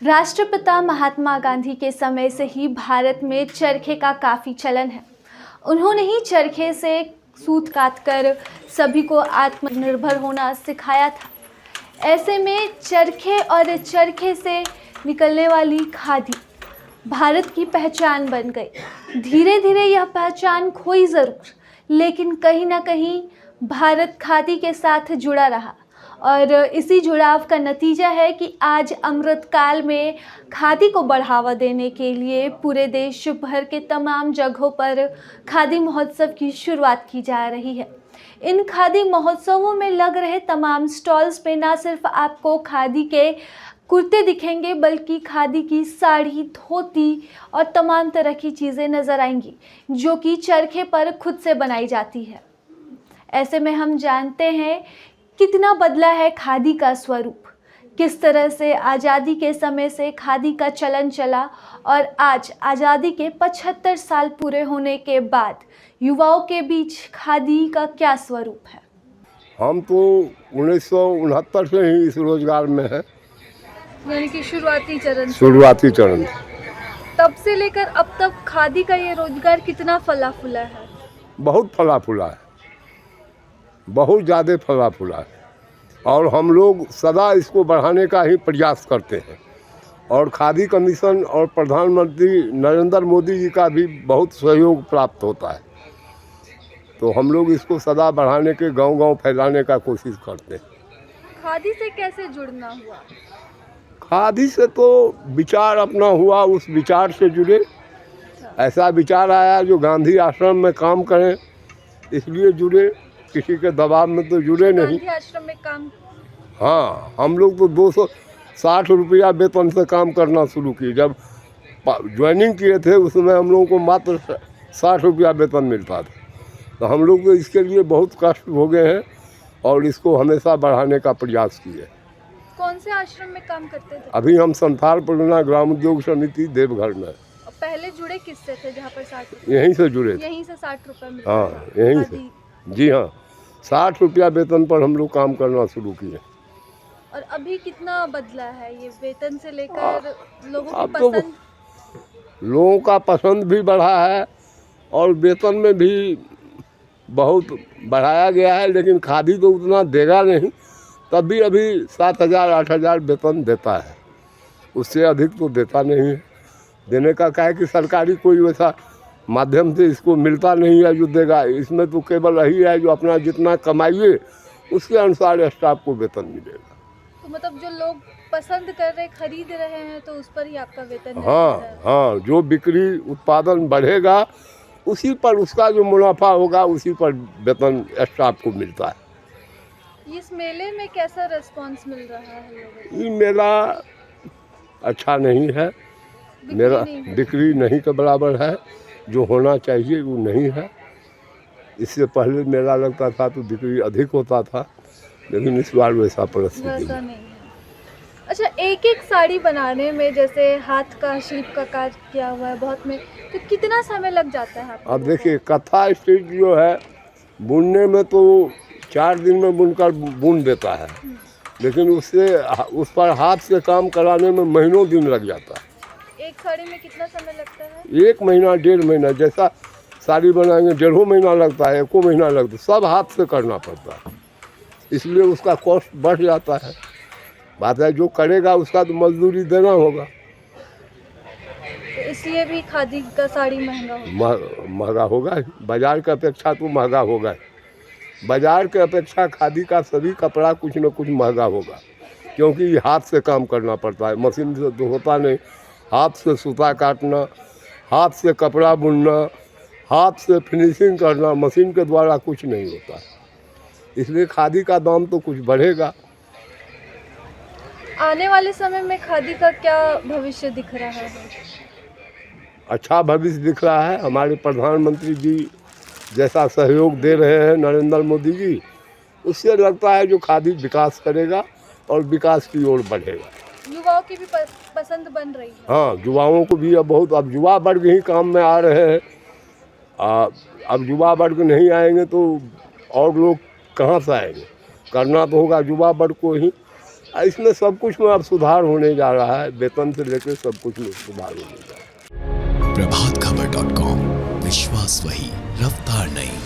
राष्ट्रपिता महात्मा गांधी के समय से ही भारत में चरखे का काफ़ी चलन है। उन्होंने ही चरखे से सूत काटकर सभी को आत्मनिर्भर होना सिखाया था। ऐसे में चरखे और चरखे से निकलने वाली खादी भारत की पहचान बन गई। धीरे धीरे यह पहचान खोई ज़रूर, लेकिन कहीं ना कहीं भारत खादी के साथ जुड़ा रहा और इसी जुड़ाव का नतीजा है कि आज अमृतकाल में खादी को बढ़ावा देने के लिए पूरे देश भर के तमाम जगहों पर खादी महोत्सव की शुरुआत की जा रही है। इन खादी महोत्सवों में लग रहे तमाम स्टॉल्स पे ना सिर्फ आपको खादी के कुर्ते दिखेंगे, बल्कि खादी की साड़ी, धोती और तमाम तरह की चीज़ें नज़र आएंगी जो कि चरखे पर खुद से बनाई जाती है। ऐसे में हम जानते हैं कितना बदला है खादी का स्वरूप, किस तरह से आज़ादी के समय से खादी का चलन चला और आज आज़ादी के 75 साल पूरे होने के बाद युवाओं के बीच खादी का क्या स्वरूप है। हम तो 1969 से ही इस रोजगार में है। यानी कि शुरुआती चरण तब से लेकर अब तक खादी का ये रोजगार कितना फला फूला है। बहुत फला फूला है, बहुत ज़्यादा फला फूला है और हम लोग सदा इसको बढ़ाने का ही प्रयास करते हैं और खादी कमीशन और प्रधानमंत्री नरेंद्र मोदी जी का भी बहुत सहयोग प्राप्त होता है। तो हम लोग इसको सदा बढ़ाने के गांव-गांव फैलाने का कोशिश करते हैं। खादी से कैसे जुड़ना हुआ? खादी से तो विचार अपना हुआ, उस विचार से जुड़े। ऐसा विचार आया जो गांधी आश्रम में काम करें, इसलिए जुड़े। किसी के दबाव में तो जुड़े नहीं। गांधी आश्रम में काम? हाँ, हम लोग तो 260 रुपया वेतन से काम करना शुरू किए। जब ज्वाइनिंग किए थे उसमें हम लोगों को मात्र 60 रुपया वेतन मिलता था। तो हम लोग तो इसके लिए बहुत कष्ट भोगे हैं और इसको हमेशा बढ़ाने का प्रयास किए। कौन से आश्रम में काम करते थे? अभी हम संथाल परियोजना ग्राम उद्योग समिति देवघर में। पहले जुड़े किससे थे जहाँ पर 60 रुपये? यहीं से जुड़े। यहीं से 60 रुपये मिलता हाँ, था? यहीं से। जी हाँ, 60 रुपया वेतन पर हम लोग काम करना शुरू किए। और अभी कितना बदला है ये वेतन से लेकर लोगों की अब तो पसंद? लोगों का पसंद भी बढ़ा है और वेतन में भी बहुत बढ़ाया गया है, लेकिन खादी तो उतना देगा नहीं। तब भी अभी 7,000 8,000 वेतन देता है, उससे अधिक तो देता नहीं है। देने का क्या है कि सरकारी कोई वैसा माध्यम से इसको मिलता नहीं है जो देगा। इसमें तो केवल यही है जो अपना जितना कमाइए उसके अनुसार स्टाफ को वेतन मिलेगा। तो मतलब जो लोग पसंद कर रहे, खरीद रहे हैं, तो उस पर ही आपका वेतन? हाँ, जो बिक्री उत्पादन बढ़ेगा उसी पर उसका जो मुनाफा होगा उसी पर वेतन स्टाफ को मिलता है। इस मेले में कैसा रिस्पांस मिल रहा है लोगों को? ये मेला अच्छा नहीं है, मेरा बिक्री नहीं के बराबर है। जो होना चाहिए वो नहीं है। इससे पहले मेला लगता था तो बिक्री अधिक होता था, लेकिन इस बार वैसा परिस्थिति नहीं है। अच्छा, एक एक साड़ी बनाने में जैसे हाथ का शिल्प का कार्य किया हुआ है बहुत में, तो कितना समय लग जाता है आपको? अब देखिए, कथा स्टिच जो है बुनने में तो 4 दिन में बुनकर बुन देता है, लेकिन उससे उस पर हाथ से काम कराने में महीनों दिन लग जाता है। एक साड़ी में कितना समय लगता है? 1 महीना 1.5 महीना। जैसा साड़ी बनाएंगे 1.5 महीना लगता है, 1 महीना लगता है। सब हाथ से करना पड़ता है, इसलिए उसका कॉस्ट बढ़ जाता है। बात है जो करेगा उसका तो मजदूरी देना होगा, तो इसलिए भी खादी का साड़ी महंगा होगा। बाजार की अपेक्षा तो महंगा होगा। बाजार के अपेक्षा खादी का सभी कपड़ा कुछ न कुछ महंगा होगा, क्योंकि हाथ से काम करना पड़ता है। मशीन से तो होता नहीं। हाथ से सूता काटना, हाथ से कपड़ा बुनना, हाथ से फिनिशिंग करना, मशीन के द्वारा कुछ नहीं होता है। इसलिए खादी का दाम तो कुछ बढ़ेगा। आने वाले समय में खादी का क्या भविष्य दिख रहा है? अच्छा भविष्य दिख रहा है। हमारे प्रधानमंत्री जी जैसा सहयोग दे रहे हैं नरेंद्र मोदी जी, उससे लगता है जो खादी विकास करेगा और विकास की ओर बढ़ेगा। युवाओं की भी पसंद बन रही है। हाँ, युवाओं को भी अब युवा वर्ग ही काम में आ रहे हैं। अब युवा वर्ग नहीं आएंगे तो और लोग कहाँ से आएंगे? करना तो होगा युवा वर्ग को ही। इसमें सब कुछ में अब सुधार होने जा रहा है, वेतन से लेकर सब कुछ में सुधार होने जा रहा है। प्रभातखबर.com, विश्वास वही, रफ्तार नहीं।